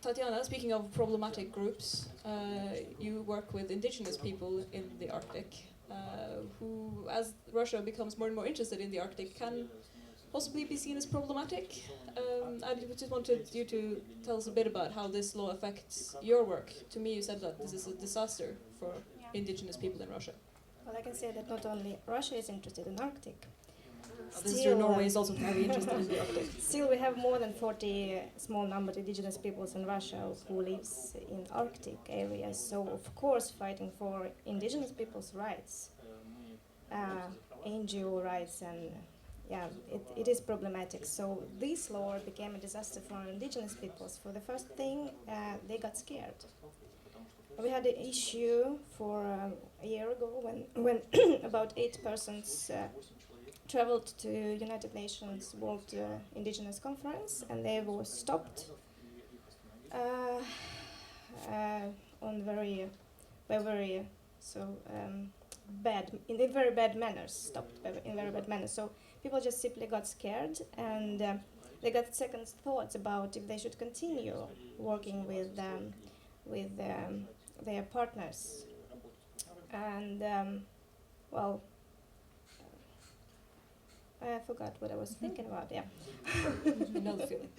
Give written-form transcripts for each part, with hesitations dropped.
Tatiana, speaking of problematic groups, you work with indigenous people in the Arctic, who, as Russia becomes more and more interested in the Arctic, can possibly be seen as problematic. I just wanted you to tell us a bit about how this law affects your work. To me, you said that this is a disaster for indigenous people in Russia. Well, I can say that not only Russia is interested in Arctic. This is true. Norway is also very interested in the Arctic. Still, we have more than 40 small number of indigenous peoples in Russia who lives in Arctic areas. So, of course, fighting for indigenous people's rights, NGO rights, and it is problematic. So this law became a disaster for indigenous peoples. For the first thing, they got scared. We had an issue for a year ago when about 8 persons traveled to United Nations World Indigenous Conference, and they were stopped on very bad manners. Stopped in very bad manners. So people just simply got scared, and they got second thoughts about if they should continue working with their partners. And I forgot what I was thinking about. Yeah. I know the feeling.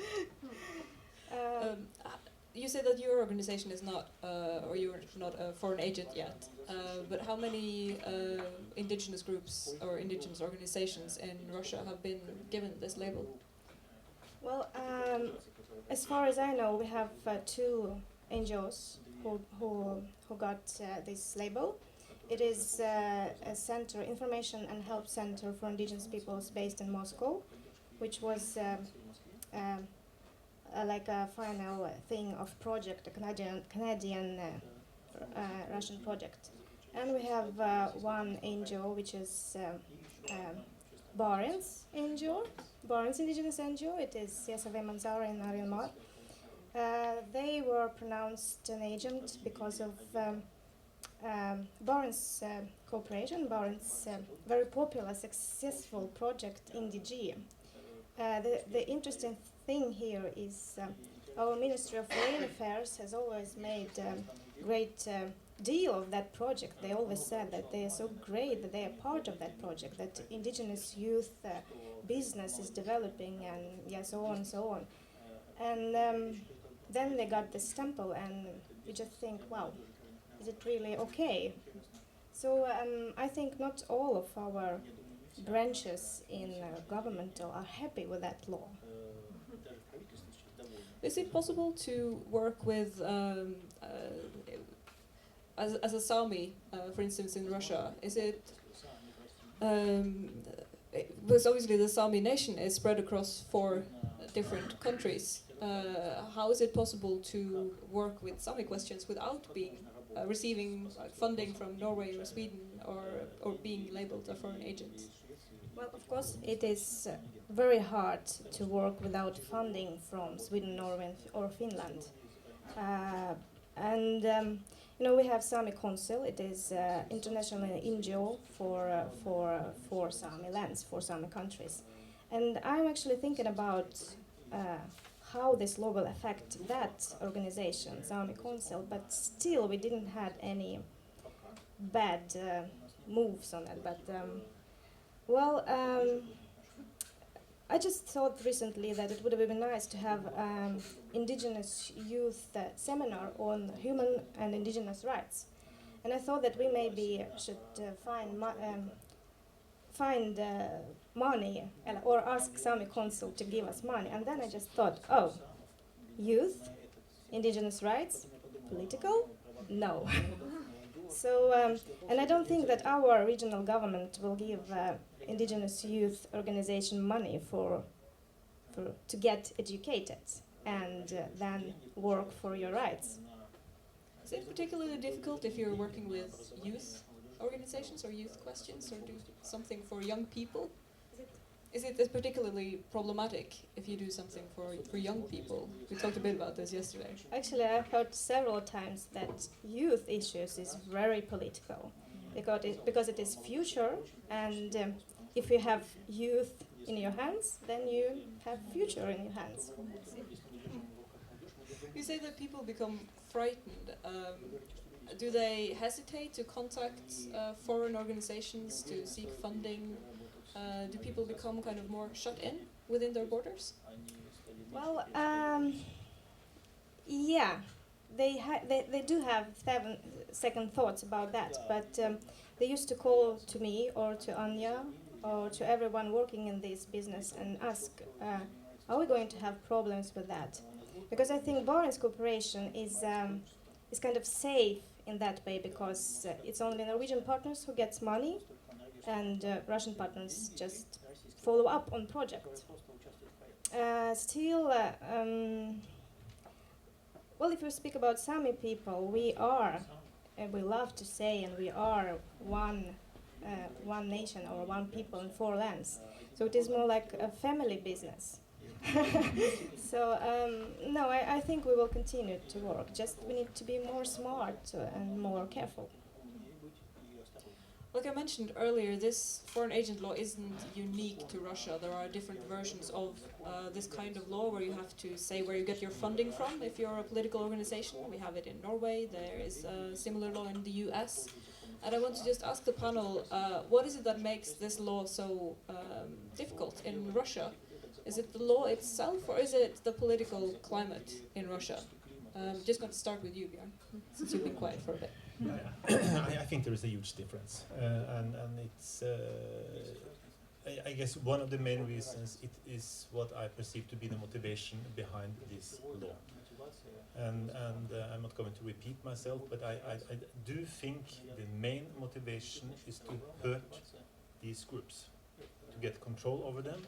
You said that your organization is not, or you're not a foreign agent yet. But how many indigenous groups or indigenous organizations in Russia have been given this label? Well, as far as I know, we have 2 NGOs who got this label. It is a center, information and help center for indigenous peoples based in Moscow, which was like a final thing of project, a Canadian Russian project. And we have one NGO, which is Barents NGO, Barents Indigenous NGO. It is Yasavay Manzara in Aryan. They were pronounced an agent because of Barents Cooperation, Barents very popular, successful project in DG. The interesting thing here is our Ministry of Foreign Affairs has always made great deal of that project. They always said that they are so great that they are part of that project, that indigenous youth business is developing, and so on and so on. And then they got the stamp, and you just think, wow, is it really okay? So I think not all of our branches in governmental are happy with that law. Is it possible to work with, as a Sami, for instance, in Russia? Is it, because obviously the Sami nation is spread across 4 different countries. How is it possible to work with Sami questions without being receiving funding from Norway or Sweden or being labeled a foreign agent? Well, of course, it is very hard to work without funding from Sweden, Norway, or Finland. We have Sami Council. It is international NGO for Sami lands, for Sami countries. And I'm actually thinking about how this law will affect that organization, Sami Council, but still we didn't have any bad moves on it. But I just thought recently that it would have been nice to have indigenous youth seminar on human and indigenous rights. And I thought that we maybe should find money or ask Sami Council to give us money. And then I just thought, oh, youth, indigenous rights, political? No. So, and I don't think that our regional government will give indigenous youth organization money to get educated and then work for your rights. Is it particularly difficult if you're working with youth organizations or youth questions, or do something for young people? Is it particularly problematic if you do something for young people? We talked a bit about this yesterday. Actually, I've heard several times that youth issues is very political because it is future, and if you have youth in your hands, then you have future in your hands. You say that people become frightened. Do they hesitate to contact foreign organizations to seek funding? Do people become kind of more shut in within their borders? Well, yeah, they do have second thoughts about that, but they used to call to me or to Anya or to everyone working in this business and ask, are we going to have problems with that? Because I think Barents cooperation is kind of safe in that way, because it's only Norwegian partners who gets money, and Russian partners just follow up on project. Still, well, if we speak about Sami people, we are, we love to say, and we are one nation or one people in four lands. So it is more like a family business. So no, I think we will continue to work. Just we need to be more smart and more careful. Like I mentioned earlier, this foreign agent law isn't unique to Russia. There are different versions of this kind of law where you have to say where you get your funding from if you're a political organization. We have it in Norway. There is a similar law in the US. And I want to just ask the panel, what is it that makes this law so difficult in Russia? Is it the law itself, or is it the political climate in Russia? Just going to start with you, Björn, since you've been quiet for a bit. I think there is a huge difference, and it's I guess one of the main reasons it is what I perceive to be the motivation behind this law. And I'm not going to repeat myself, but I do think the main motivation is to hurt these groups, to get control over them,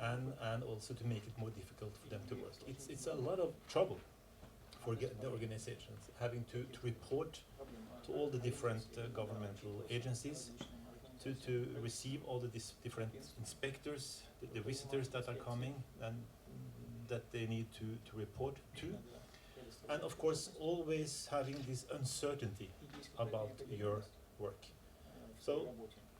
and also to make it more difficult for them to work. It's a lot of trouble for the organizations having to report to all the different governmental agencies, to receive all the different inspectors, the visitors that are coming and that they need to report to. And of course, always having this uncertainty about your work. So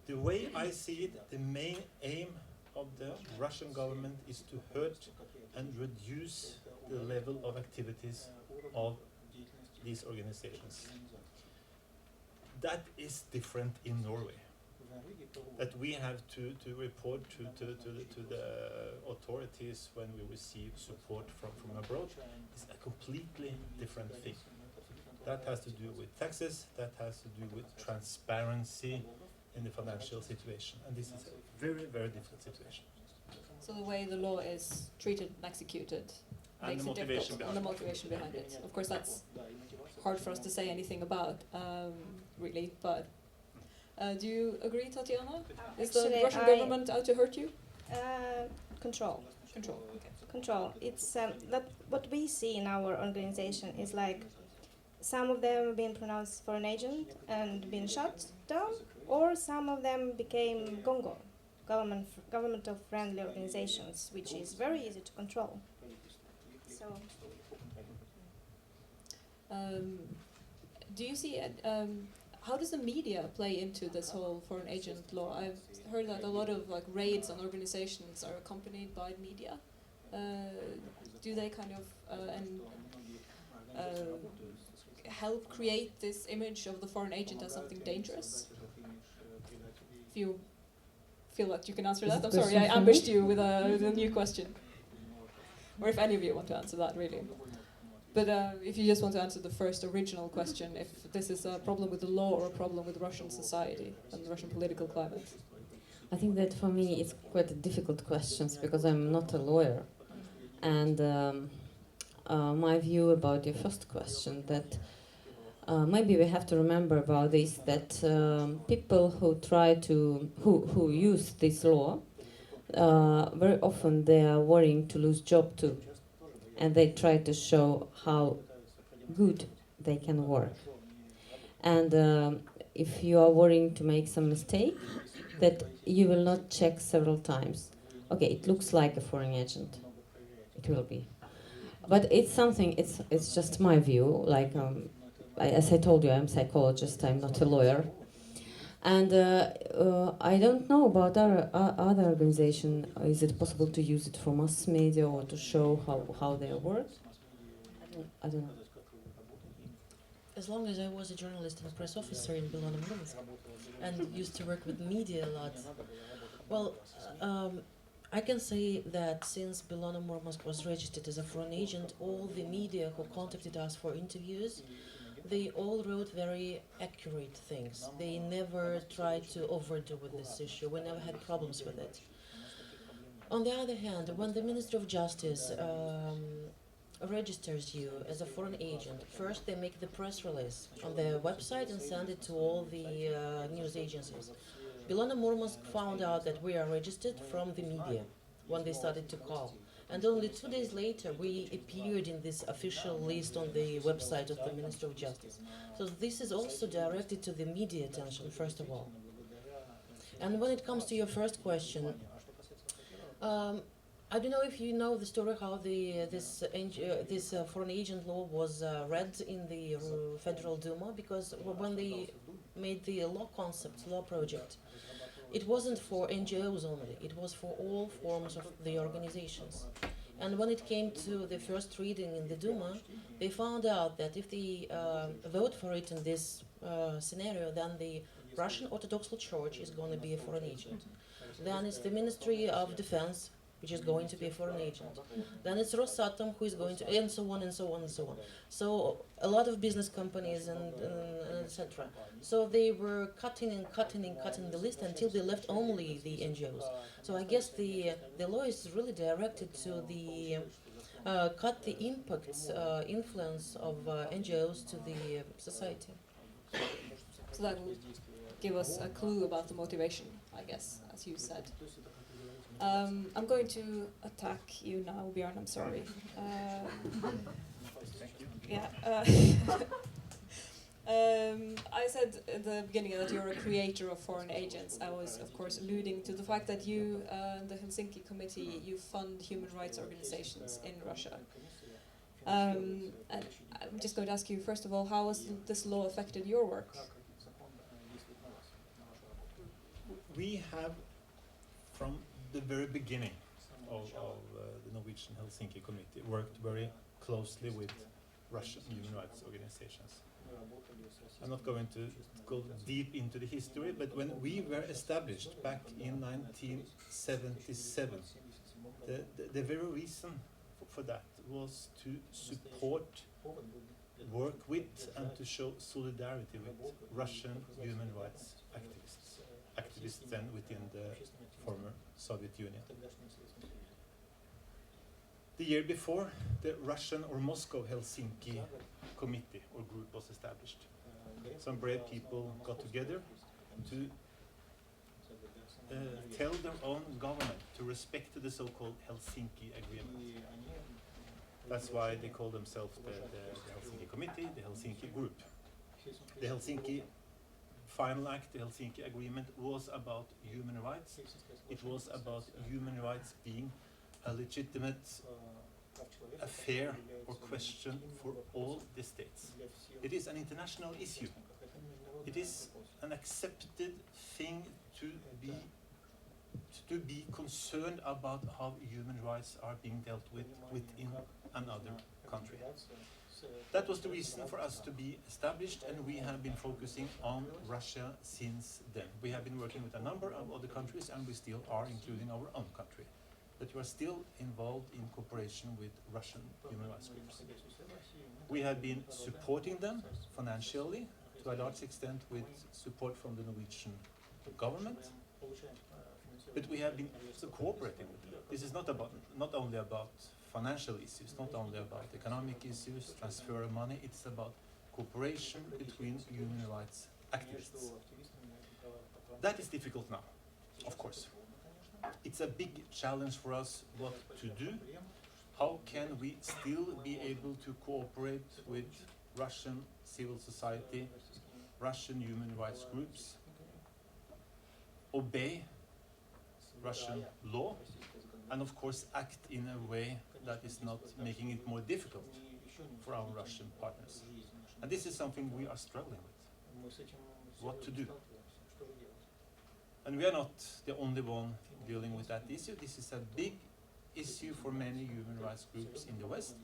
the way I see it, the main aim of the Russian government is to hurt and reduce the level of activities of these organizations. That is different in Norway. That we have to report to the authorities when we receive support from abroad is a completely different thing. That has to do with taxes, that has to do with transparency in the financial situation. And this is a very, very different situation. So the way the law is treated and executed And makes the it motivation difficult, and the motivation behind it. Of course, that's hard for us to say anything about, really, but do you agree, Tatiana? Is the Actually, Russian government out to hurt you? Control. Control, okay. Control. It's that what we see in our organization is like some of them have been pronounced foreign agent and been shut down, or some of them became GONGO, governmental friendly organizations, which is very easy to control. So. Do you see how does the media play into this whole foreign agent law? I've heard that a lot of like raids on organizations are accompanied by media. Do they kind of help create this image of the foreign agent as something dangerous? If you feel like you can answer that, I'm sorry, I ambushed you with a new question. Or if any of you want to answer that, really. But if you just want to answer the first original question, if this is a problem with the law or a problem with Russian society and the Russian political climate. I think that for me it's quite a difficult question because I'm not a lawyer. And my view about your first question, that maybe we have to remember about this, that people who try to, who use this law, very often they are worrying to lose job too. And they try to show how good they can work. And if you are worrying to make some mistake, that you will not check several times. Okay, it looks like a foreign agent. It will be. But it's something, it's just my view. Like, as I told you, I'm a psychologist, I'm not a lawyer. And I don't know about other organization. Is it possible to use it for mass media or to show how they work? I don't know. As long as I was a journalist and press officer in Belano-Murmansk and used to work with media a lot, well, I can say that since Belano-Murmansk was registered as a foreign agent, all the media who contacted us for interviews, they all wrote very accurate things. They never tried to overdo with this issue. We never had problems with it. On the other hand, when the Ministry of Justice registers you as a foreign agent, first they make the press release on their website and send it to all the news agencies. Belano-Murmansk found out that we are registered from the media when they started to call. And only 2 days later, we appeared in this official list on the website of the Ministry of Justice. So this is also directed to the media attention, first of all. And when it comes to your first question, I don't know if you know the story how this foreign agent law was read in the Federal Duma, because when they made the law project, it wasn't for NGOs only, it was for all forms of the organizations. And when it came to the first reading in the Duma, they found out that if they vote for it in this scenario, then the Russian Orthodox Church is going to be a foreign agent. Then it's the Ministry of Defense, which is going to be a foreign agent. Then it's Rosatom, who is going to, and so on and so on and so on. So a lot of business companies and etc. So they were cutting the list until they left only the NGOs. So I guess the law is really directed to the cut the influence of NGOs to the society. So that will give us a clue about the motivation, I guess, as you said. I'm going to attack you now, Björn, I'm sorry. Yeah. I said at the beginning that you're a creator of foreign agents. I was, of course, alluding to the fact that you, the Helsinki Committee, you fund human rights organizations in Russia. And I'm just going to ask you, first of all, how has this law affected your work? We have, from the very beginning of the Norwegian Helsinki Committee, worked very closely with Russian human rights organizations. I'm not going to go deep into the history, but when we were established back in 1977, the very reason for that was to support, work with, and to show solidarity with Russian human rights activists then within the former Soviet Union. The year before, the Russian or Moscow Helsinki Committee or group was established. Some brave people got together to tell their own government to respect the so-called Helsinki Agreement. That's why they call themselves the Helsinki Committee, the Helsinki Group. The Helsinki Final Act, the Helsinki Agreement, was about human rights. It was about human rights being a legitimate affair or question for all the states. It is an international issue. It is an accepted thing to be concerned about how human rights are being dealt with within another country. That was the reason for us to be established, and we have been focusing on Russia since then. We have been working with a number of other countries, and we still are, including our own country. But we are still involved in cooperation with Russian human rights groups. We have been supporting them financially, to a large extent with support from the Norwegian government. But we have been cooperating with them. This is not only about financial issues, not only about economic issues, transfer of money, it's about cooperation between human rights activists. That is difficult now, of course. It's a big challenge for us what to do. How can we still be able to cooperate with Russian civil society, Russian human rights groups, obey Russian law, and of course act in a way that is not making it more difficult for our Russian partners. And this is something we are struggling with, what to do. And we are not the only one dealing with that issue. This is a big issue for many human rights groups in the West.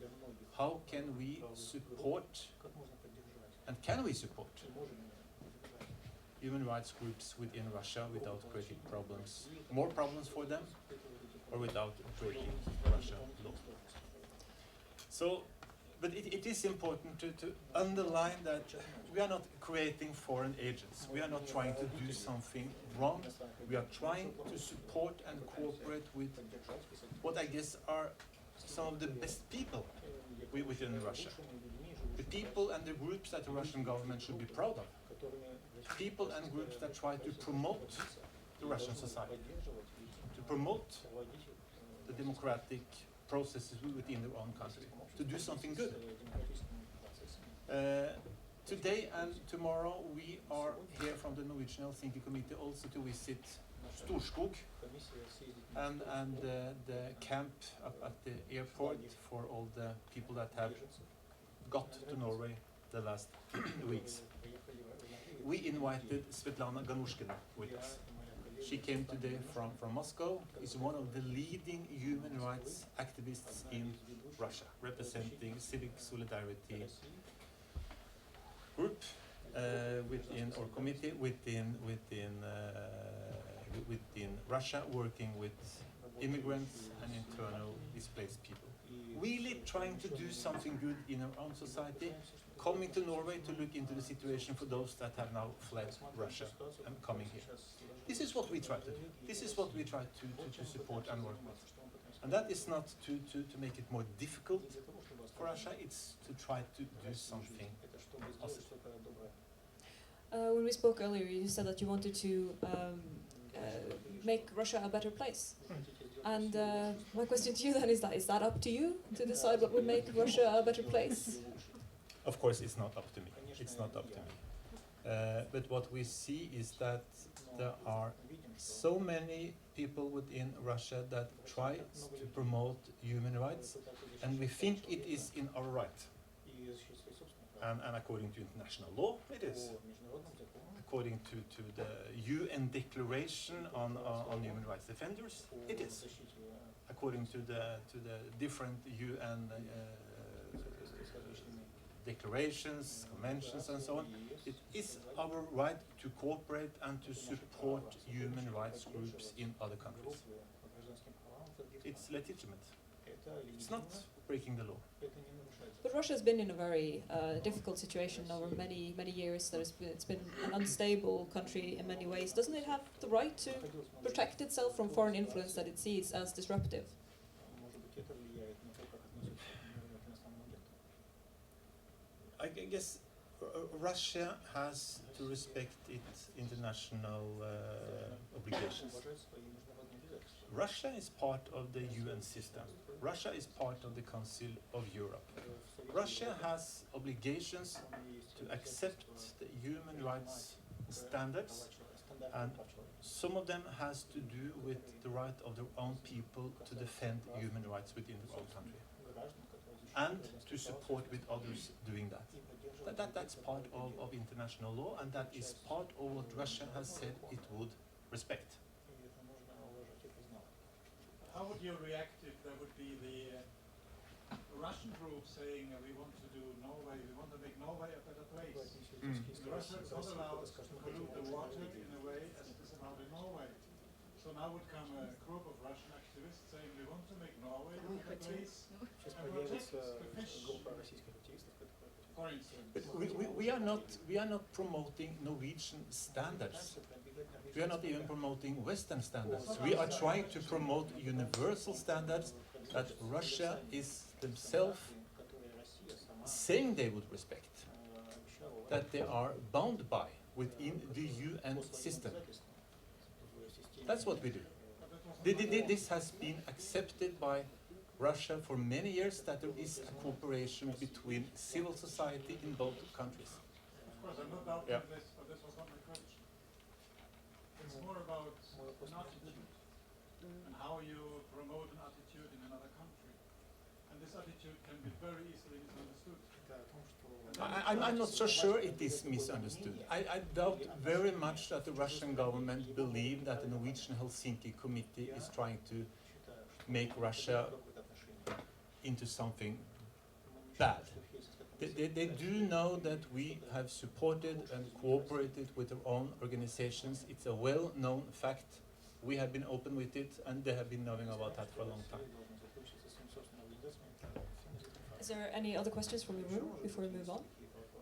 How can we support, and can we support, human rights groups within Russia without creating problems, more problems for them, or without breaking Russian law? So, but it is important to underline that we are not creating foreign agents. We are not trying to do something wrong. We are trying to support and cooperate with what I guess are some of the best people within Russia. The people and the groups that the Russian government should be proud of. People and groups that try to promote the Russian society, to promote the democratic processes within their own country, to do something good. Today and tomorrow we are here from the Norwegian Helsinki Committee also to visit Storskog and the camp up at the airport for all the people that have got to Norway the last weeks. We invited Svetlana Ganushkina with us. She came today from Moscow, is one of the leading human rights activists in Russia, representing civic solidarity group within, or committee within Russia, working with immigrants and internal displaced people. Really trying to do something good in our own society, coming to Norway to look into the situation for those that have now fled Russia and coming here. This is what we try to do. This is what we try to support and work with. And that is not to make it more difficult for Russia, it's to try to do something positive. When we spoke earlier, you said that you wanted to make Russia a better place. And my question to you then is that up to you to decide what would make Russia a better place? Of course, it's not up to me. It's not up to me. But what we see is that there are so many people within Russia that try to promote human rights, and we think it is in our right. And according to international law, it is. According to the UN Declaration on Human Rights Defenders, it is. According to the different UN declarations, conventions, and so on, it is our right to cooperate and to support human rights groups in other countries. It's legitimate. It's not breaking the law. But Russia has been in a very difficult situation over many years. It's been an unstable country in many ways. Doesn't it have the right to protect itself from foreign influence that it sees as disruptive? I guess Russia has to respect its international obligations. Russia is part of the UN system. Russia is part of the Council of Europe. Russia has obligations to accept the human rights standards, and some of them has to do with the right of their own people to defend human rights within their own country, and to support with others doing that. That's part of international law, and that is part of what Russia has said it would respect. How would you react if there would be the Russian group saying we want to do Norway, we want to make Norway a better place? Russia is not allowed to pollute the water in a way as it is allowed in Norway. So now would come a group of Russian activists saying we want to make Norway a better place and protect the fish, for instance. But we are not promoting Norwegian standards. We are not even promoting Western standards. We are trying to promote universal standards that Russia is themselves saying they would respect, that they are bound by within the UN system. That's what we do. This has been accepted by Russia for many years, that there is a cooperation between civil society in both countries. Of course, I'm not doubting this, but this was not my question. It's more about an attitude and how you promote an attitude in another country. And this attitude can be very easily misunderstood. I'm not so sure it is misunderstood. I doubt very much that the Russian government believe that the Norwegian Helsinki Committee is trying to make Russia into something bad. They do know that we have supported and cooperated with their own organizations. It's a well-known fact. We have been open with it, and they have been knowing about that for a long time. Is there any other questions from the room before we move on?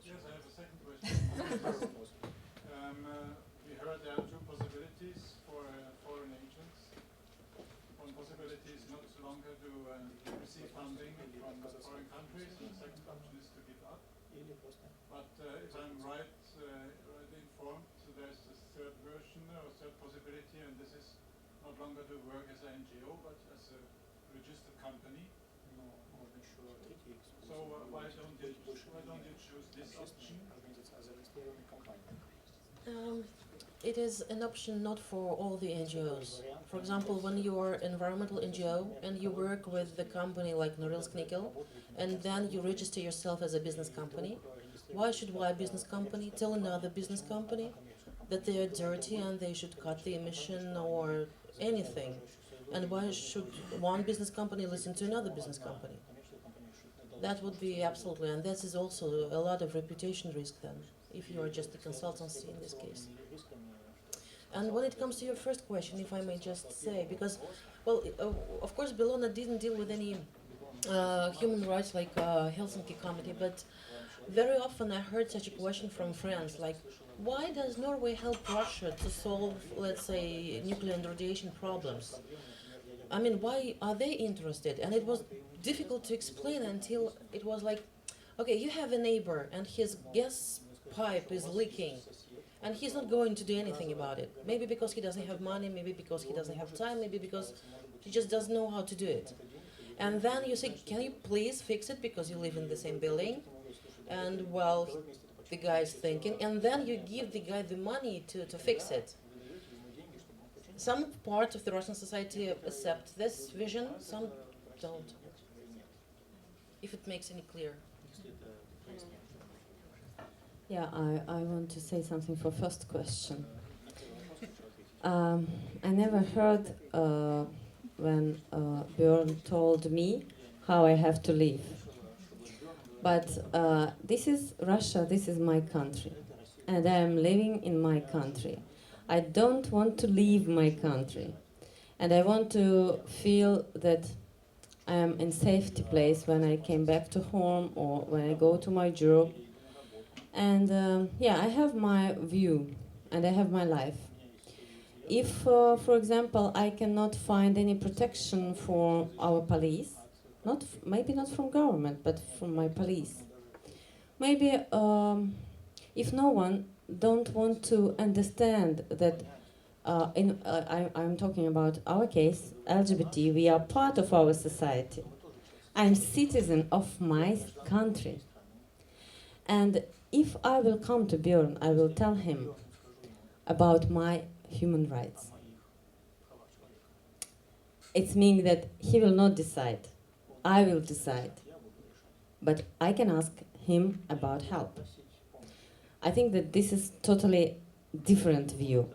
Yes, I have a second question. We heard there are two possibilities for foreign agents. One possibility is not longer to receive funding from foreign countries, and the second option is to give up. But if I'm right informed, there's a third version or third possibility, and this is not longer to work as an NGO, but as a registered company. So why don't you choose this option? It is an option not for all the NGOs. For example, when you are an environmental NGO and you work with the company like Norilsk Nickel, and then you register yourself as a business company, why should one business company tell another business company that they are dirty and they should cut the emission or anything? And why should one business company listen to another business company? That would be absolutely, and this is also a lot of reputation risk then, if you are just a consultancy in this case. And when it comes to your first question, if I may just say, because, well, of course, Bellona didn't deal with any human rights like Helsinki Committee, but very often I heard such a question from friends, like, why does Norway help Russia to solve, let's say, nuclear and radiation problems? I mean, why are they interested? And it was difficult to explain until it was like, okay, you have a neighbor and his gas pipe is leaking and he's not going to do anything about it. Maybe because he doesn't have money, maybe because he doesn't have time, maybe because he just doesn't know how to do it. And then you say, can you please fix it because you live in the same building? And well, the guy is thinking, and then you give the guy the money to fix it. Some part of the Russian society accept this vision, some don't. If it makes any clear. Yeah, I want to say something for first question. I never heard when Björn told me how I have to live. But this is Russia, this is my country. And I am living in my country. I don't want to leave my country. And I want to feel that I am in safety place when I came back to home or when I go to my job. And yeah, I have my view and I have my life. If, for example, I cannot find any protection for our police, maybe not from government, but from my police. Maybe if no one don't want to understand that, I'm talking about our case, LGBT, we are part of our society. I'm citizen of my country. And if I will come to Björn, I will tell him about my human rights. It means that he will not decide. I will decide. But I can ask him about help. I think that this is totally different view.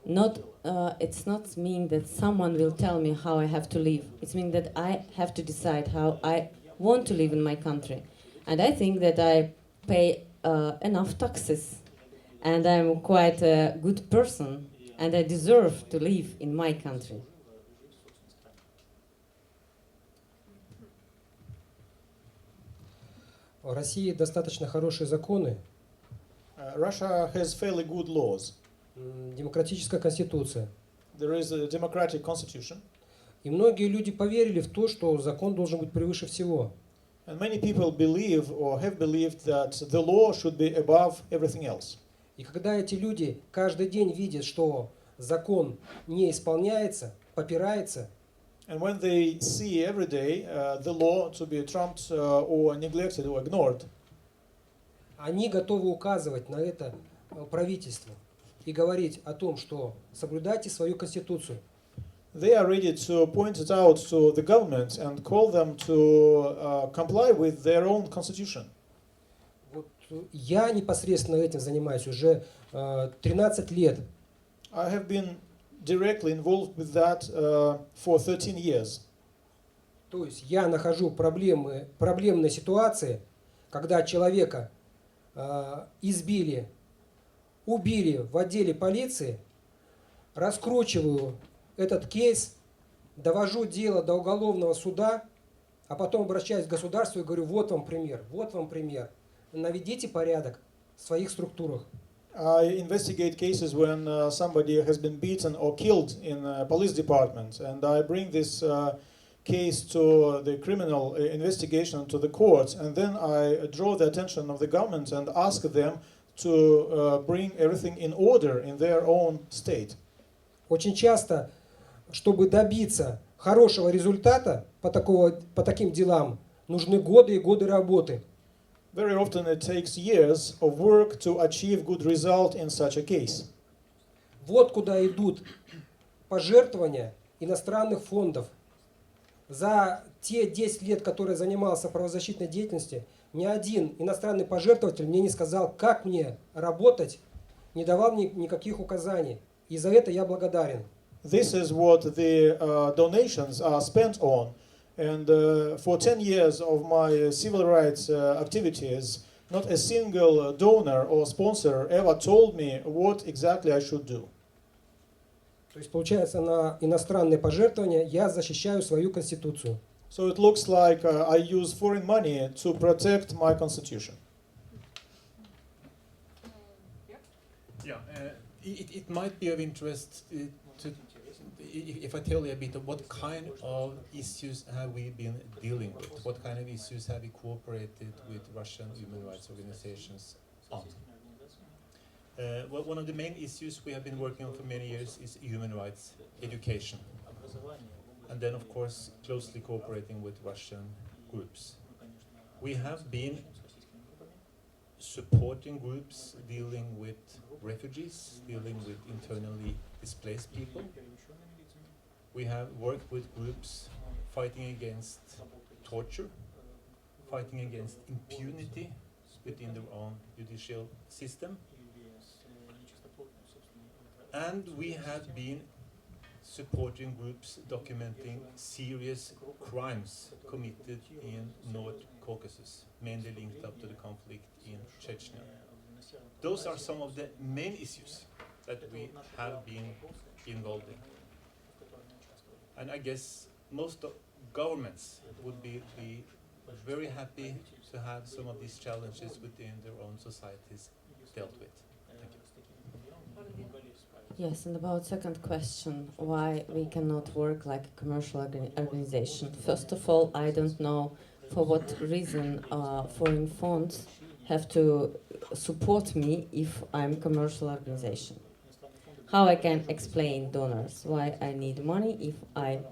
It's not mean that someone will tell me how I have to live. It means that I have to decide how I want to live in my country. And I think that I pay enough taxes. And I'm quite a good person. And I deserve to live in my country. В России достаточно хорошие законы. Russia has fairly good laws. Демократическая конституция. There is a democratic constitution. И многие люди поверили в то, что закон должен быть превыше всего. And many people believe or have believed that the law should be above everything else. И когда эти люди каждый день видят, что закон не исполняется, попирается, And when they see every day the law to be trumped or neglected or ignored, они готовы указывать на это правительству и говорить о том, что соблюдайте свою конституцию. they are ready to point it out to the government and call them to comply with their own constitution. Вот я непосредственно этим занимаюсь уже 13 лет. I have been directly involved with that for 13 years. То есть я нахожу проблемные ситуации, когда человека избили, убили в отделе полиции, раскручиваю этот кейс, довожу дело до уголовного суда, а потом обращаюсь к государству и говорю, вот вам пример, наведите порядок в своих структурах. I investigate cases when somebody has been beaten or killed in a police department, and I bring this case to the criminal investigation to the courts, and then I draw the attention of the government and ask them to bring everything in order in their own state. Очень часто, чтобы добиться хорошего результата по таким делам, нужны годы и годы работы. Very often it takes years of work to achieve good result in such a case. Вот куда идут пожертвования иностранных фондов. За те 10 лет, которые я занимался правозащитной деятельностью, ни один иностранный пожертвователь мне не сказал, как мне работать, не давал мне никаких указаний. И за это я благодарен. This is what the donations are spent on. And for 10 years of my civil rights activities, not a single donor or sponsor ever told me what exactly I should do. То есть, получается, на иностранные пожертвования я защищаю свою конституцию. So it looks like I use foreign money to protect my constitution. Yeah, it might be of interest if I tell you a bit of what kind of issues have we been dealing with, what kind of issues have we cooperated with Russian human rights organizations on. Well, one of the main issues we have been working on for many years is human rights education. And then, of course, closely cooperating with Russian groups. We have been supporting groups dealing with refugees, dealing with internally displaced people. We have worked with groups fighting against torture, fighting against impunity within their own judicial system. And we have been supporting groups documenting serious crimes committed in North Caucasus, mainly linked up to the conflict in Chechnya. Those are some of the main issues that we have been involved in. And I guess most governments would be very happy to have some of these challenges within their own societies dealt with. Thank you. Yes, and about second question, why we cannot work like a commercial organization. First of all, I don't know for what reason foreign funds have to support me if I'm a commercial organization. How I can explain donors why I need money if I'm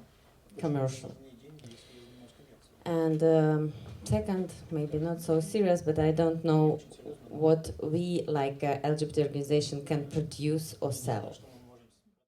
commercial. And second, maybe not so serious, but I don't know what we, like LGBT organization, can produce or sell.